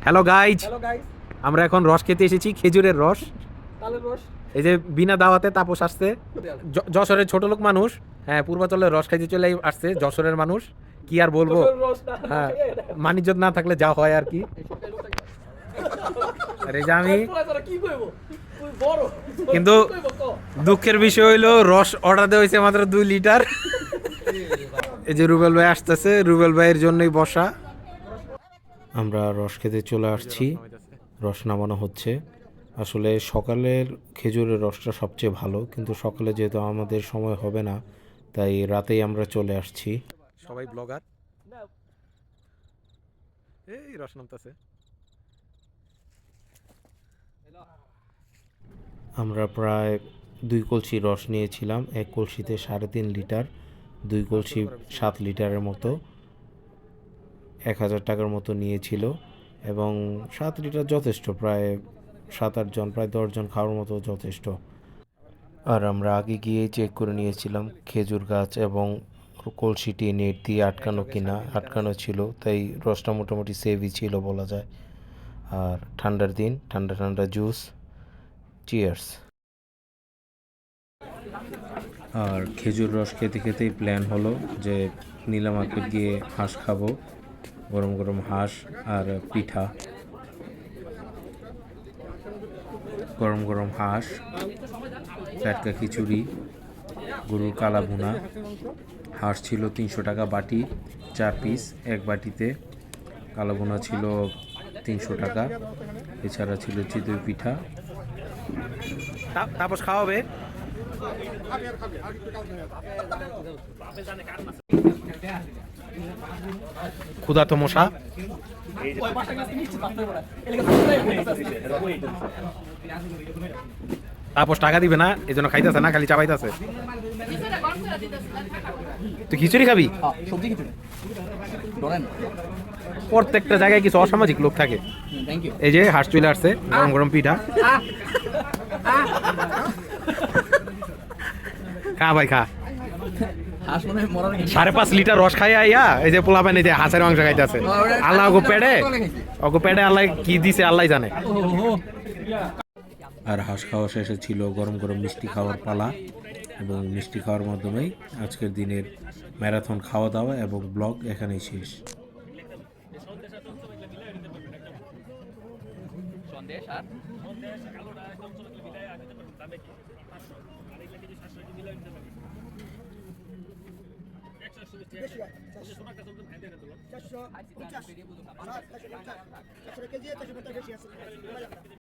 Hello guys, আমরা এখন রস খেতে এসেছি, খেজুরের রস। এই যে বিনা দাওয়াতে তাপস আসছে, যশোরের ছোট লোক মানুষ। হ্যাঁ, পূর্বাচলের রস খাইতে চলে আসছে যশোরের মানুষ। কি আর বলবো, হ্যাঁ, মানিজ্যত না থাকলে যা হয় আর কি। আরে যে আমি কিন্তু দুঃখের বিষয় হইলো রস অর্ডার দেওয়া হয়েছে মাত্র 2 লিটার। এই যে রুবেল ভাই আসতেছে, রুবেল ভাইয়ের জন্যই বসা। আমরা রস খেতে চলে আসছি, রস নামানো হচ্ছে। আসলে সকালের খেজুরের রসটা সবচেয়ে ভালো, কিন্তু সকালে যেহেতু আমাদের সময় হবে না, তাই রাতেই আমরা চলে আসছি। সবাই ব্লগার, এই রস নামতেছে। আমরা প্রায় 2 কলসি রস নিয়েছিলাম, এক কলসিতে 3.5 লিটার, 2 কলসি 7 লিটারের মতো। 1000 টাকার মতো নিয়েছিল এবং 7 লিটার যথেষ্ট, প্রায় 7-8 জন, প্রায় 10 জন খাওয়ার মতো যথেষ্ট। আর আমরা আগে গিয়ে চেক করে নিয়েছিলাম খেজুর গাছ এবং কলসিটি নেট দিয়ে আটকানো কিনা। আটকানো ছিল, তাই রসটা মোটামুটি সেভই ছিল বলা যায়। আর ঠান্ডার দিন, ঠান্ডা ঠান্ডা জুস, চিয়ার্স। আর খেজুর রস খেতে খেতেই প্ল্যান হলো যে নীলা মার্কেট গিয়ে হাঁস খাবো, গরম গরম হাঁস আর পিঠা। গরম গরম হাঁস, টাটকা খিচুড়ি, গরুর কালা ভুনা। হাঁস ছিল 300 টাকা বাটি, 4 পিস এক বাটিতে। কালা ভুনা ছিল 300 টাকা। এছাড়া ছিল চিতই পিঠা। তাপস খাওয়াবে। ক্ষুধা তো মশা। তাপস টাকা দিবে না, এই জন্য খাইতেছে না, খালি চাবাইতেছে। তুই খিচুড়ি খাবি? প্রত্যেকটা জায়গায় কিছু অসামাজিক লোক থাকে। এই যে হাঁস চলে আসছে, গরম গরম পিঠা। খা ভাই খা। 5.5 লিটার রস খাই আইয়া এই যে পোলা পানি দিয়ে হাঁসের মাংস খাইতেছে। আল্লাহ ওগো পেটে আল্লাহ কি দিছে আল্লাহ জানে। আর হাঁস খাওয়া শেষে ছিল গরম গরম মিষ্টি খাওয়ার পালা, এবং মিষ্টি খাওয়ার মাধ্যমেই আজকের দিনের ম্যারাথন খাওয়া দাওয়া এবং ব্লগ এখানেই শেষ।